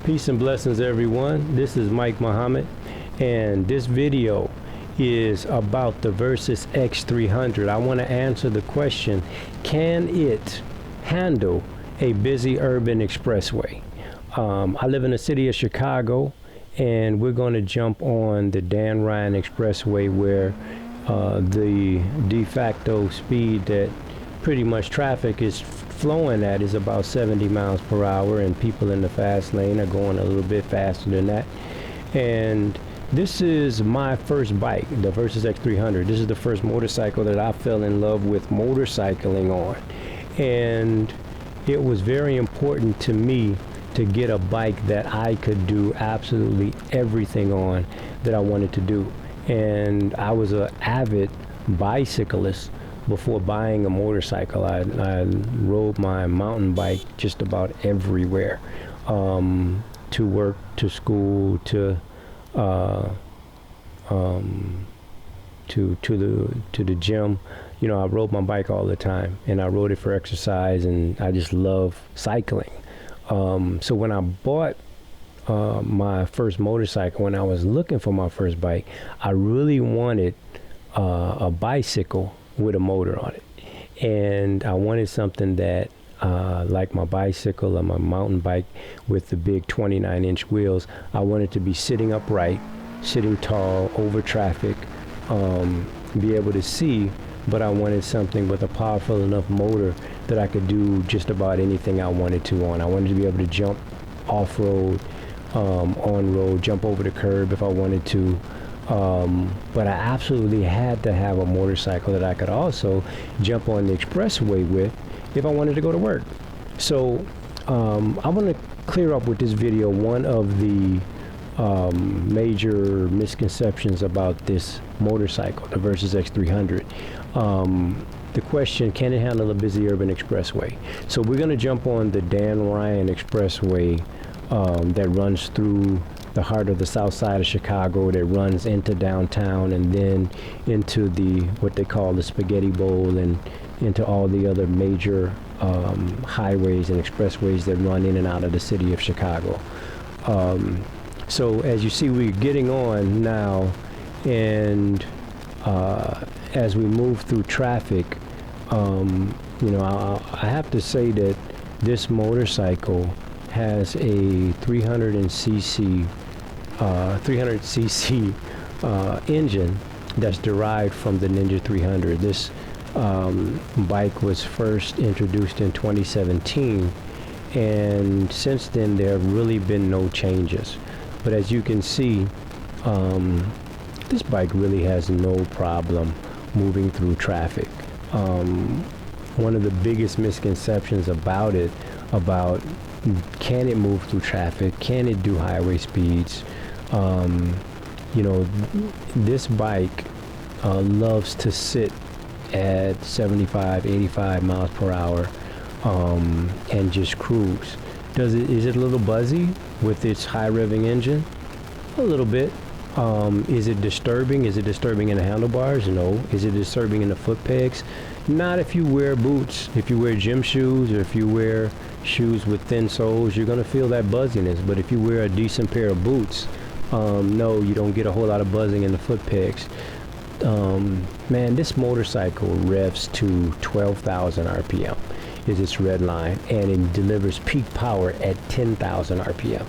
Peace and blessings, everyone. This is Mike Muhammad, and this video is about the Versys X-300. I want to answer the question, can it handle a busy urban expressway? I live in the city of Chicago, and we're going to jump on the Dan Ryan Expressway where the de facto speed that pretty much traffic is flowing at is about 70 miles per hour, and people in the fast lane are going a little bit faster than that. And this is my first bike, the Versys X-300. This is the first motorcycle that I fell in love with motorcycling on, and it was very important to me to get a bike that I could do absolutely everything on that I wanted to do. And I was an avid bicyclist before buying a motorcycle. I rode my mountain bike just about everywhere, to work, to school, to the gym. You know, I rode my bike all the time, and I rode it for exercise, and I just love cycling. So when I bought my first motorcycle, when I was looking for my first bike, I really wanted a bicycle with a motor on it, and I wanted something that like my bicycle or my mountain bike with the big 29-inch wheels. I wanted to be sitting upright, sitting tall, over traffic, be able to see, but I wanted something with a powerful enough motor that I could do just about anything I wanted to on. I wanted to be able to jump off-road, on-road, jump over the curb if I wanted to. But I absolutely had to have a motorcycle that I could also jump on the expressway with if I wanted to go to work. So I want to clear up with this video one of the major misconceptions about this motorcycle, the Versys X-300. The question, can it handle a busy urban expressway? So we're going to jump on the Dan Ryan Expressway that runs through the heart of the south side of Chicago, that runs into downtown and then into the what they call the Spaghetti Bowl, and into all the other major highways and expressways that run in and out of the city of Chicago. So as you see, we're getting on now, and as we move through traffic, you know, I have to say that this motorcycle has a 300cc engine that's derived from the Ninja 300. This bike was first introduced in 2017, and since then there have really been no changes. But as you can see, this bike really has no problem moving through traffic. One of the biggest misconceptions about it, about can it move through traffic, can it do highway speeds, you know, this bike loves to sit at 75, 85 miles per hour and just cruise. Is it a little buzzy with its high revving engine? A little bit. Is it disturbing? Is it disturbing in the handlebars? No. Is it disturbing in the foot pegs? Not if you wear boots. If you wear gym shoes, or if you wear shoes with thin soles, you're going to feel that buzziness. But if you wear a decent pair of boots, no, you don't get a whole lot of buzzing in the foot pegs. Man, this motorcycle revs to 12,000 RPM is its red line, and it delivers peak power at 10,000 RPM.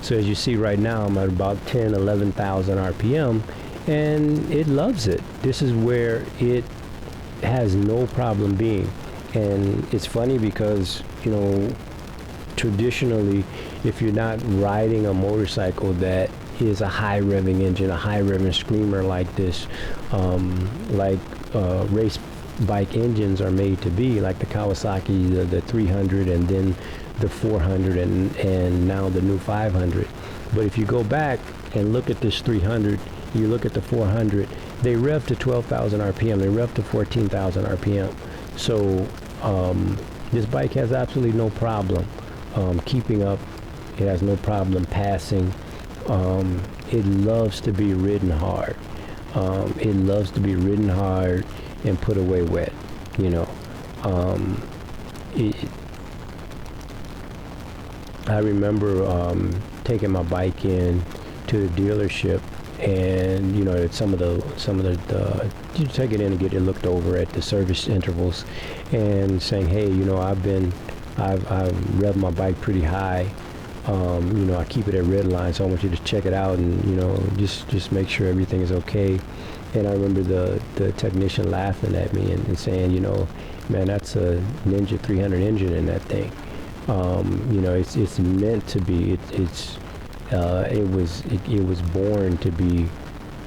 So as you see right now, I'm at about 10, 11,000 RPM, and it loves it. This is where it has no problem being. And it's funny because, you know, traditionally, if you're not riding a motorcycle that is a high revving engine, a high revving screamer like this, like race bike engines are made to be, like the Kawasaki, the 300, and then the 400, and now the new 500. But if you go back and look at this 300, you look at the 400, they rev to 12,000 RPM, they rev to 14,000 RPM. So this bike has absolutely no problem keeping up. It has no problem passing. It loves to be ridden hard. It loves to be ridden hard and put away wet, you know. I remember taking my bike in to the dealership, and you know, some of the you take it in and get it looked over at the service intervals, and saying, hey, you know, I've revved my bike pretty high. You know, I keep it at red line, so I want you to check it out and, you know, just make sure everything is okay. And I remember the technician laughing at me and saying, you know, man, that's a Ninja 300 engine in that thing. You know, it's meant to be. It was born to be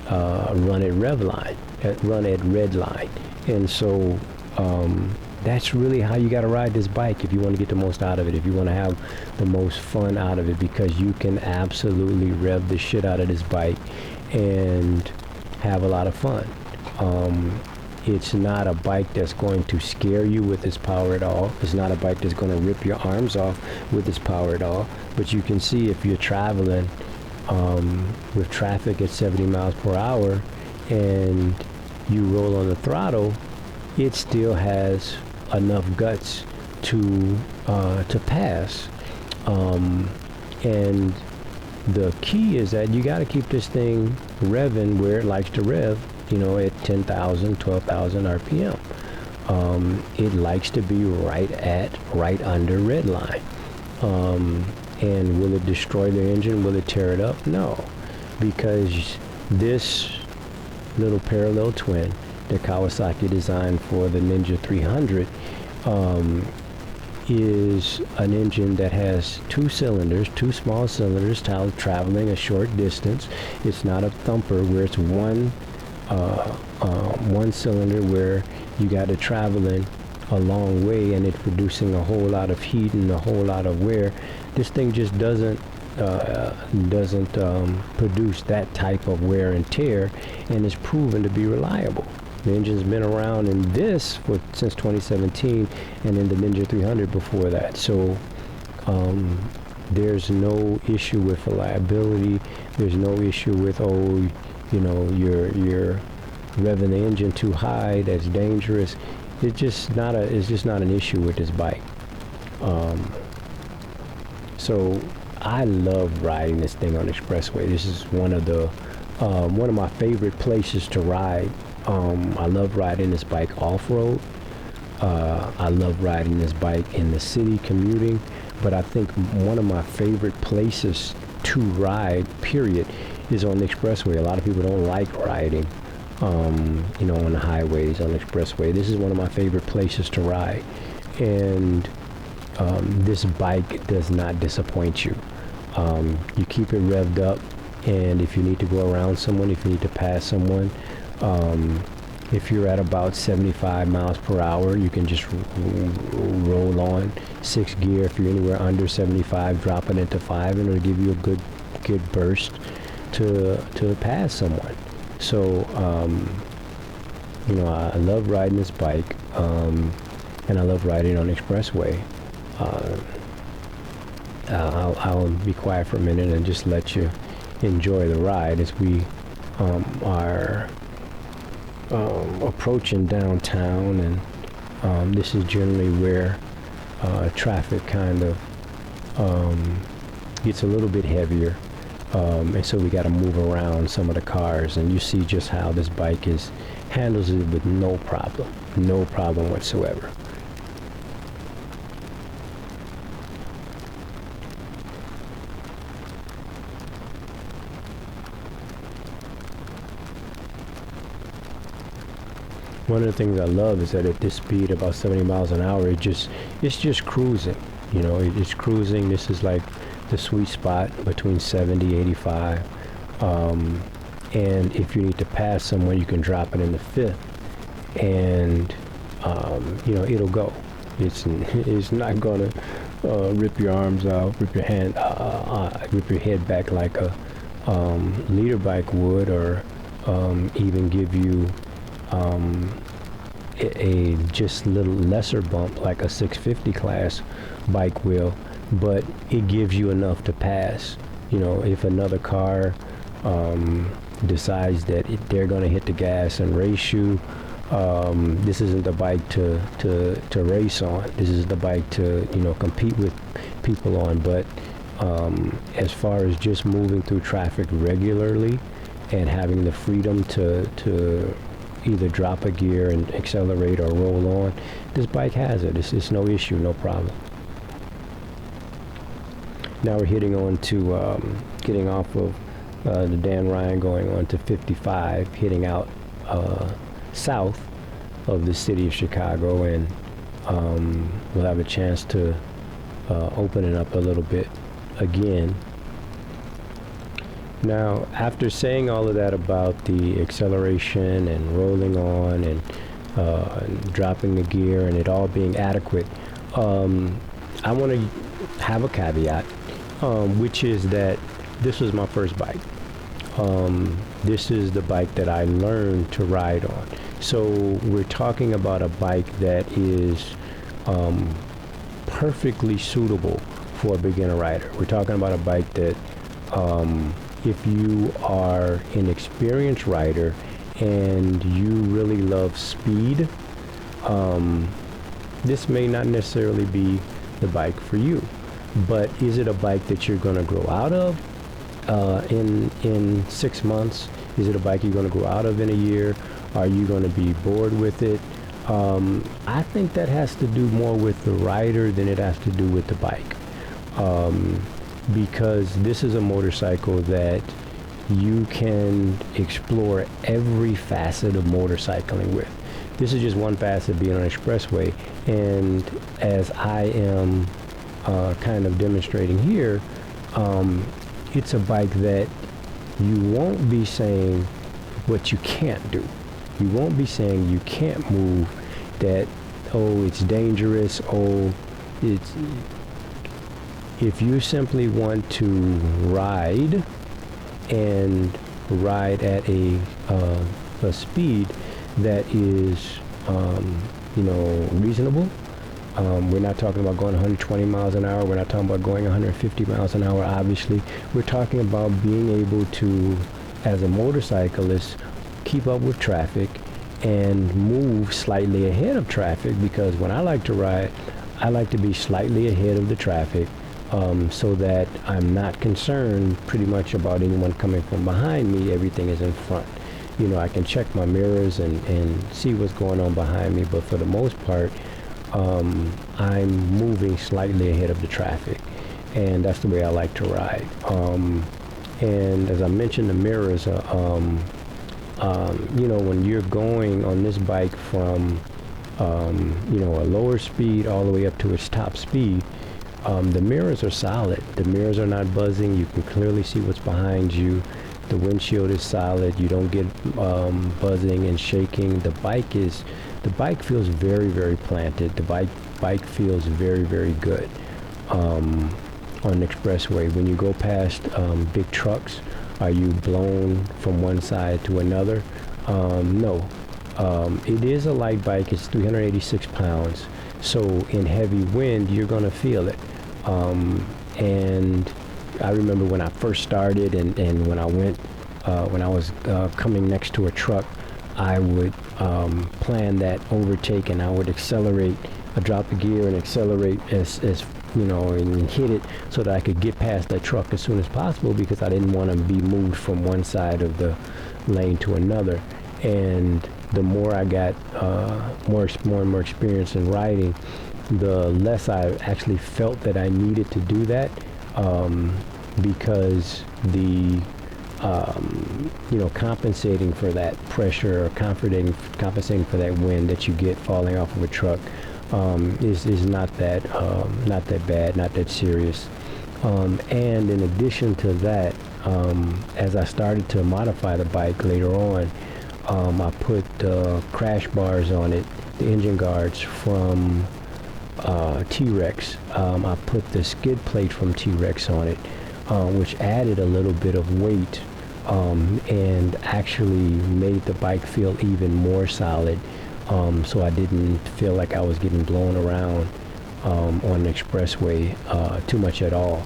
run at run at red line, and so that's really how you got to ride this bike if you want to get the most out of it, if you want to have the most fun out of it, because you can absolutely rev the shit out of this bike and have a lot of fun. It's not a bike that's going to scare you with its power at all. It's not a bike that's going to rip your arms off with its power at all. But you can see if you're traveling with traffic at 70 miles per hour and you roll on the throttle, it still has enough guts to pass. And the key is that you got to keep this thing revving where it likes to rev, you know, at 10,000, 12,000 RPM. It likes to be right under red line. And will it destroy the engine? Will it tear it up? No, because this little parallel twin that Kawasaki designed for the Ninja 300 is an engine that has two small cylinders traveling a short distance. It's not a thumper where it's one cylinder where you got to traveling a long way and it's producing a whole lot of heat and a whole lot of wear. This thing just doesn't produce that type of wear and tear, and is proven to be reliable. The engine's been around in this since 2017, and in the Ninja 300 before that. So there's no issue with reliability. There's no issue with, oh, you know, you're revving the engine too high. That's dangerous. It's just not an issue with this bike. So I love riding this thing on Expressway. This is one of my favorite places to ride. I love riding this bike off-road. I love riding this bike in the city commuting, but I think one of my favorite places to ride, period, is on the Expressway. A lot of people don't like riding, you know, on the highways, on the Expressway. This is one of my favorite places to ride, and this bike does not disappoint you. You keep it revved up, and if you need to go around someone, if you need to pass someone, if you're at about 75 miles per hour, you can just roll on 6th gear. If you're anywhere under 75, drop it into 5, and it'll give you a good burst to pass someone. So, you know, I love riding this bike, and I love riding on the Expressway. I'll be quiet for a minute and just let you enjoy the ride as we are approaching downtown, and this is generally where traffic kind of gets a little bit heavier, and so we got to move around some of the cars, and you see just how this bike handles it with no problem whatsoever. One of the things I love is that at this speed, about 70 miles an hour, it's just cruising. You know, it's cruising. This is like the sweet spot between 70, 85. And if you need to pass someone, you can drop it in the 5th, and you know, it'll go. It's not gonna rip your arms out, rip your head back like a leader bike would, or even give you a just little lesser bump like a 650 class bike will, but it gives you enough to pass. You know, if another car decides that they're going to hit the gas and race you, this isn't the bike to race on. This is the bike to, you know, compete with people on. But As far as just moving through traffic regularly and having the freedom to either drop a gear and accelerate or roll on, this bike has it. It's no issue, no problem. Now we're hitting on to getting off of the Dan Ryan, going on to 55, hitting out south of the city of Chicago, and we'll have a chance to open it up a little bit again. Now, after saying all of that about the acceleration and rolling on and dropping the gear and it all being adequate, I want to have a caveat, which is that this was my first bike. This is the bike that I learned to ride on. So we're talking about a bike that is perfectly suitable for a beginner rider. We're talking about a bike that if you are an experienced rider and you really love speed, this may not necessarily be the bike for you. But is it a bike that you're going to grow out of in 6 months? Is it a bike you're going to grow out of in a year? Are you going to be bored with it? I think that has to do more with the rider than it has to do with the bike. Because this is a motorcycle that you can explore every facet of motorcycling with. This is just one facet, being on an expressway, and as I am kind of demonstrating here, it's a bike that you won't be saying what you can't do. You won't be saying you can't move, that, oh, it's dangerous, oh, it's... If you simply want to ride and ride at a speed that is, reasonable. We're not talking about going 120 miles an hour. We're not talking about going 150 miles an hour, obviously. We're talking about being able to, as a motorcyclist, keep up with traffic and move slightly ahead of traffic, because when I like to ride, I like to be slightly ahead of the traffic, so that I'm not concerned pretty much about anyone coming from behind me. Everything is in front. I can check my mirrors and see what's going on behind me, but for the most part, I'm moving slightly ahead of the traffic, and that's the way I like to ride. And as I mentioned, the mirrors, when you're going on this bike from, a lower speed all the way up to its top speed, the mirrors are solid. The mirrors are not buzzing. You can clearly see what's behind you. The windshield is solid. You don't get buzzing and shaking. The bike feels very, very planted. The bike feels very, very good on an expressway. When you go past big trucks, are you blown from one side to another? No. It is a light bike. It's 386 pounds. So in heavy wind, you're going to feel it. And I remember when I first started and when I went, when I was coming next to a truck, I would plan that overtake, and I would accelerate. I'd drop the gear and accelerate as and hit it so that I could get past that truck as soon as possible, because I didn't want to be moved from one side of the lane to another. And the more I got more and more experience in riding, the less I actually felt that I needed to do that, because the compensating for that pressure, or compensating for that wind that you get falling off of a truck, is not that bad, not that serious. And in addition to that, as I started to modify the bike later on, I put crash bars on it, the engine guards from T-Rex. I put the skid plate from T-Rex on it, which added a little bit of weight, and actually made the bike feel even more solid, so I didn't feel like I was getting blown around on the expressway too much at all.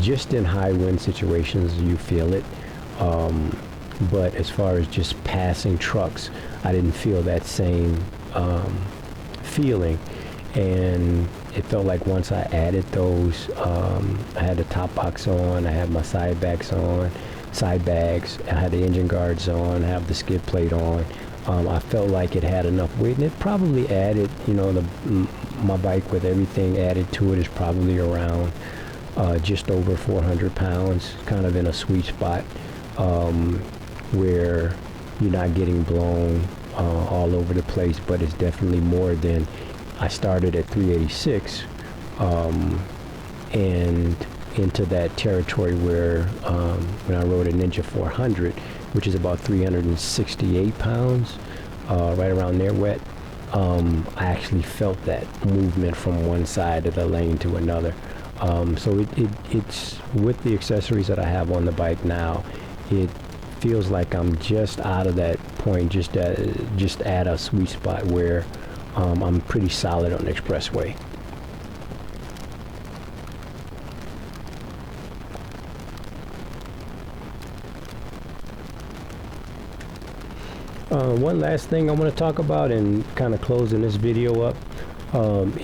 Just in high wind situations you feel it, but as far as just passing trucks, I didn't feel that same feeling. And it felt like once I added those, I had the top box on, I had my side bags on, side bags, I had the engine guards on, I have the skid plate on. I felt like it had enough weight, and it probably added, you know, my bike with everything added to it is probably around just over 400 pounds, kind of in a sweet spot where you're not getting blown all over the place, but it's definitely more than I started at 386 and into that territory where when I rode a Ninja 400, which is about 368 pounds, right around there wet, I actually felt that movement from one side of the lane to another. So it's with the accessories that I have on the bike now, it feels like I'm just out of that point, just at a sweet spot where I'm pretty solid on the expressway. One last thing I want to talk about, and kind of closing this video up,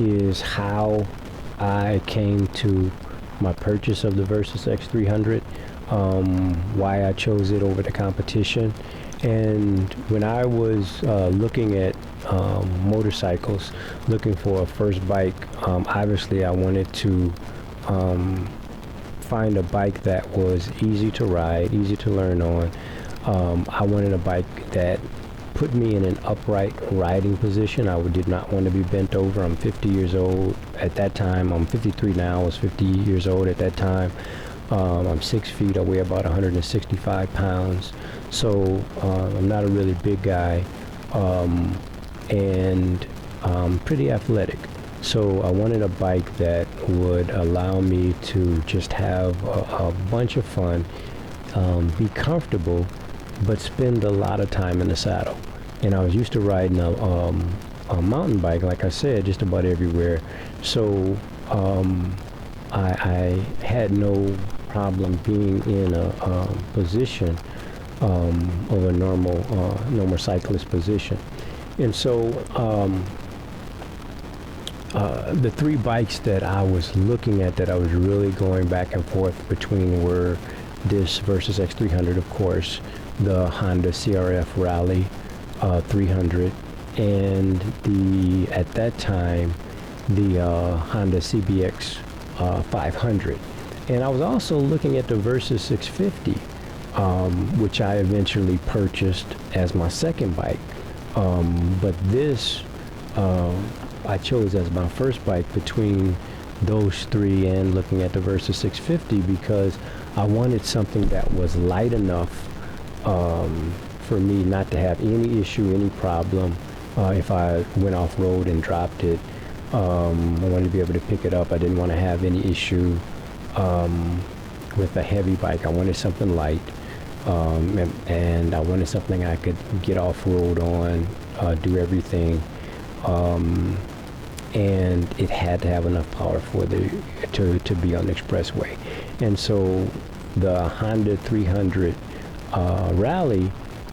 is how I came to my purchase of the Versys X-300, why I chose it over the competition. And when I was looking at motorcycles, looking for a first bike, obviously I wanted to find a bike that was easy to ride, easy to learn on. I wanted a bike that put me in an upright riding position. I did not want to be bent over. I'm 50 years old at that time. I'm 53 now. I was 50 years old at that time. I'm 6 feet. I weigh about 165 pounds. So I'm not a really big guy, and pretty athletic. So I wanted a bike that would allow me to just have a bunch of fun, be comfortable, but spend a lot of time in the saddle. And I was used to riding a mountain bike, like I said, just about everywhere. So I had no problem being in a position of a normal cyclist position. And so the three bikes that I was looking at, that I was really going back and forth between, were this Versys X-300, of course, the Honda CRF Rally 300, and at that time, the Honda CBX 500. And I was also looking at the Versys 650, which I eventually purchased as my second bike. But this I chose as my first bike between those three, and looking at the Versys 650, because I wanted something that was light enough for me not to have any issue, any problem if I went off road and dropped it. I wanted to be able to pick it up. I didn't want to have any issue with a heavy bike. I wanted something light, and I wanted something I could get off road on, do everything, and it had to have enough power for to be on the expressway. And so the Honda 300 Rally,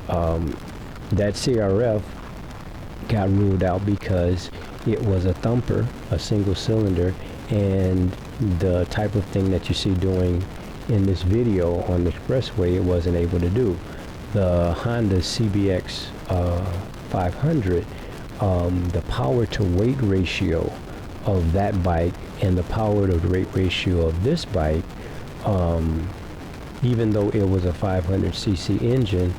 that CRF got ruled out because it was a thumper, a single cylinder, and the type of thing that you see doing in this video on the expressway, it wasn't able to do. The Honda CBX 500, the power to weight ratio of that bike and the power to weight ratio of this bike, even though it was a 500cc engine,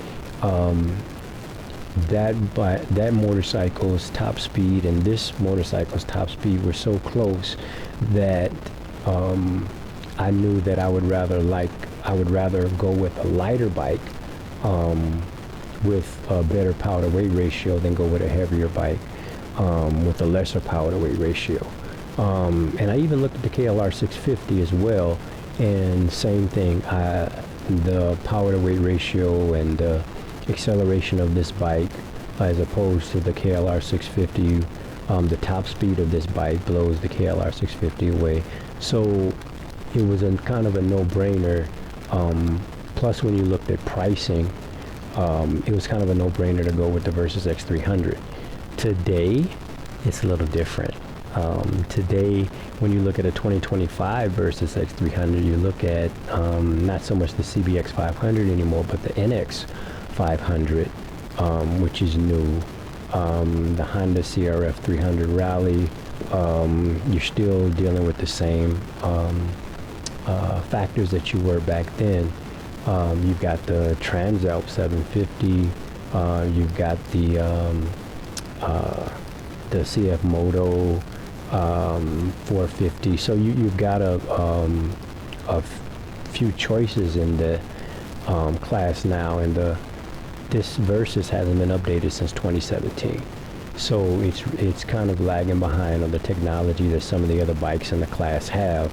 that motorcycle's top speed and this motorcycle's top speed were so close that I knew that I would rather go with a lighter bike with a better power to weight ratio than go with a heavier bike with a lesser power to weight ratio. And I even looked at the KLR 650 as well, and same thing. The power to weight ratio and the acceleration of this bike, as opposed to the KLR 650, the top speed of this bike blows the KLR 650 away. So it was kind of a no-brainer. Plus, when you looked at pricing, it was kind of a no-brainer to go with the Versys X-300. Today, it's a little different. Today, when you look at a 2025 Versys X-300, you look at not so much the CBX 500 anymore, but the NX 500, which is new. The Honda CRF 300 Rally, you're still dealing with the same factors that you were back then. You've got the Transalp 750, you've got the CF Moto 450. So you've got a few choices in the class now, and this Versys hasn't been updated since 2017. So it's kind of lagging behind on the technology that some of the other bikes in the class have.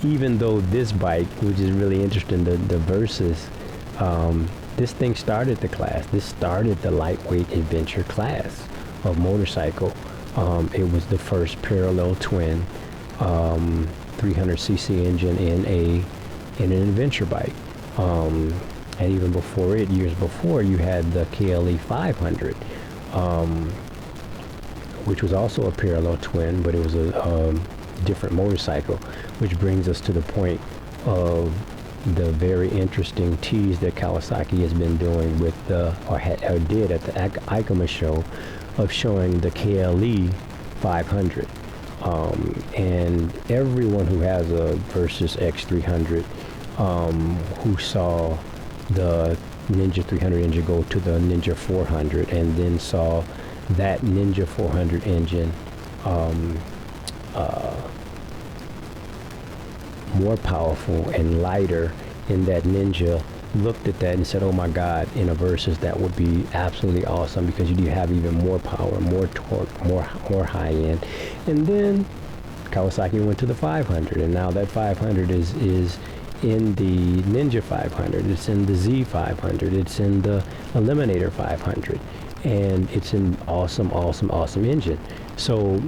Even though this bike, which is really interesting, the Versys, this thing started the class. This started the lightweight adventure class of motorcycle. It was the first parallel twin 300cc engine in an adventure bike. And even before it, years before, you had the KLE 500, which was also a parallel twin, but it was a different motorcycle, which brings us to the point of the very interesting tease that Kawasaki has been doing with or did at the EICMA show, of showing the KLE 500. And everyone who has a Versys X-300, who saw the Ninja 300 engine go to the Ninja 400, and then saw that Ninja 400 engine more powerful and lighter in that Ninja, looked at that and said, oh my God, in a Versys that would be absolutely awesome, because you do have even more power, more torque, more high end. And then Kawasaki went to the 500, and now that 500 is in the Ninja 500, it's in the Z 500, it's in the Eliminator 500, and it's an awesome engine. So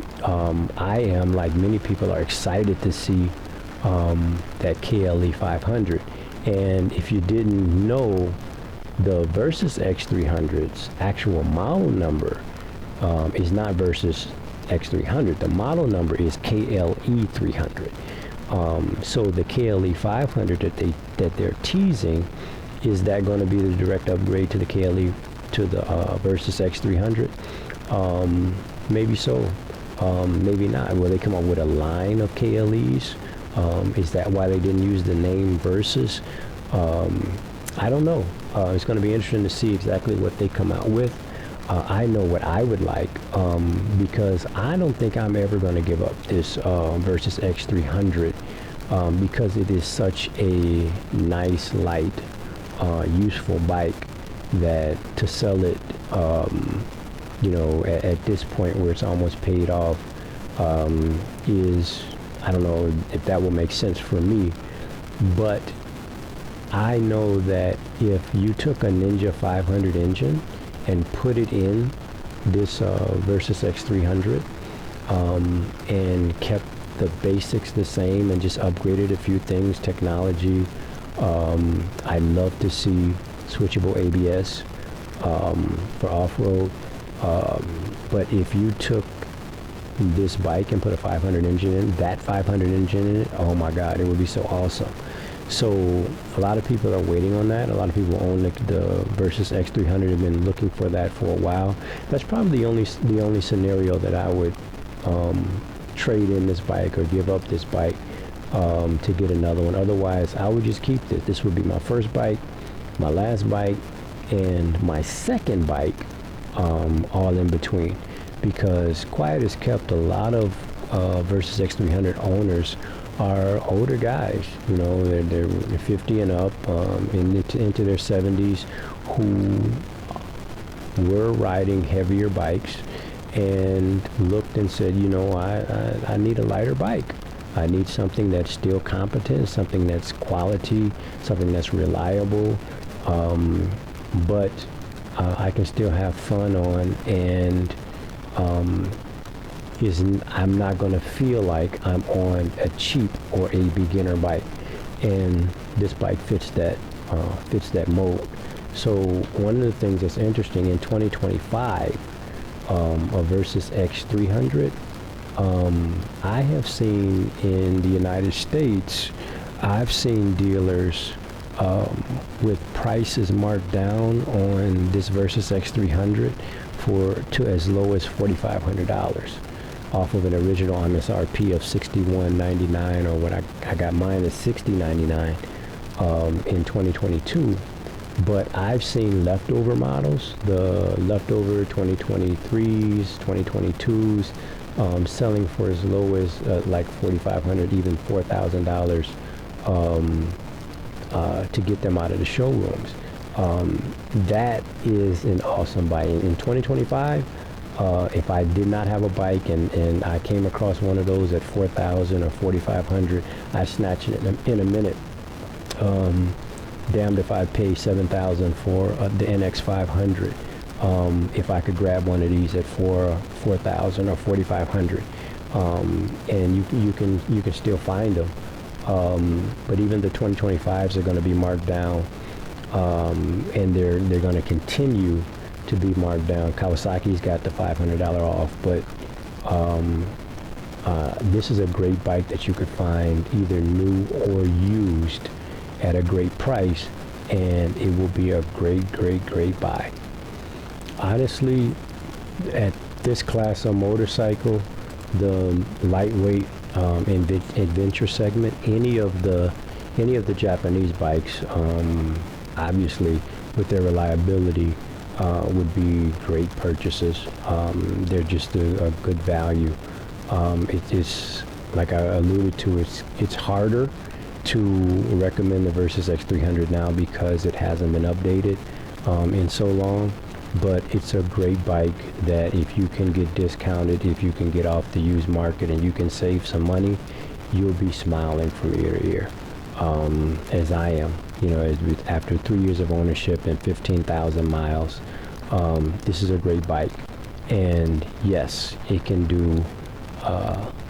I am, like many people, are excited to see that KLE 500. And if you didn't know, the Versys X300's actual model number is not Versys X300. The model number is KLE 300. So the KLE 500 that they're teasing, is that going to be the direct upgrade to the KLE, to the Versys X300? Maybe so, maybe not. Will they come up with a line of KLEs? Is that why they didn't use the name Versys? I don't know. It's going to be interesting to see exactly what they come out with. I know what I would like, because I don't think I'm ever going to give up this Versys X300, because it is such a nice, light, useful bike, that to sell it, you know, at this point where it's almost paid off, is, I don't know if that will make sense for me. But I know that if you took a Ninja 500 engine and put it in this Versys X300, and kept the basics the same and just upgraded a few things, technology, I'd love to see switchable ABS for off-road. But if you took this bike and put a 500 engine in, that 500 engine in it, oh my God, it would be so awesome. So a lot of people are waiting on that. A lot of people own the Versys X300, have been looking for that for a while. That's probably the only scenario that I would trade in this bike or give up this bike to get another one. Otherwise, I would just keep this. This would be my first bike, my last bike, and my second bike, all in between. Because quiet as kept, a lot of Versys X300 owners are older guys. You know, they're 50 and up, into their 70s, who were riding heavier bikes and looked and said, you know, I need a lighter bike. I need something that's still competent, something that's quality, something that's reliable, but I can still have fun on, and I'm not going to feel like I'm on a cheap or a beginner bike, and this bike fits that mold. So one of the things that's interesting, in 2025, a Versys X300 I have seen in the United States, I've seen dealers with prices marked down on this Versys X-300 to as low as $4,500 off of an original MSRP of $61.99, or what I got mine at $60.99 in 2022. But I've seen leftover models, the leftover 2023s, 2022s, selling for as low as like $4,500, even $4,000 to get them out of the showrooms. That is an awesome buy. In 2025, if I did not have a bike and I came across one of those at $4,000 or $4,500, I'd snatch it in a minute. Damned if I pay $7,000 for the NX500. If I could grab one of these at $4,000 or $4,500, and you can still find them. But even the 2025s are going to be marked down, and they're going to continue to be marked down. Kawasaki's got the $500 off, but this is a great bike that you could find either new or used at a great price, and it will be a great buy. Honestly, at this class of motorcycle, the lightweight adventure segment, any of the Japanese bikes, obviously with their reliability, would be great purchases. They're just a good value. It is, like I alluded to, it's harder to recommend the Versys X-300 now because it hasn't been updated in so long, but it's a great bike that if you can get discounted, if you can get off the used market and you can save some money, you'll be smiling from ear to ear, as I am. You know, after 3 years of ownership and 15,000 miles, this is a great bike. And yes, it can do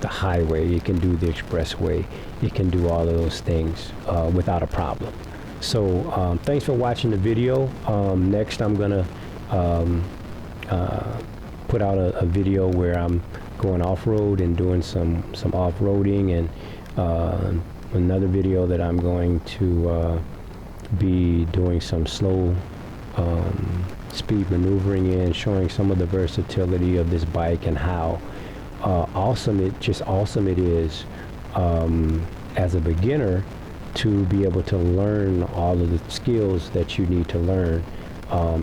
the highway, it can do the expressway, it can do all of those things without a problem. So thanks for watching the video. Next I'm gonna put out a video where I'm going off-road and doing some off-roading, and another video that I'm going to be doing some slow speed maneuvering in, showing some of the versatility of this bike and how awesome it is as a beginner to be able to learn all of the skills that you need to learn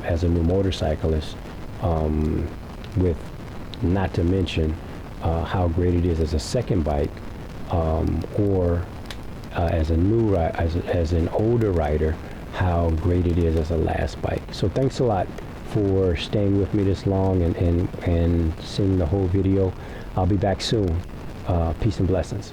as a new motorcyclist, with not to mention how great it is as a second bike, or as a new as an older rider, how great it is as a last bike. So thanks a lot for staying with me this long and seeing the whole video. I'll be back soon. Peace and blessings.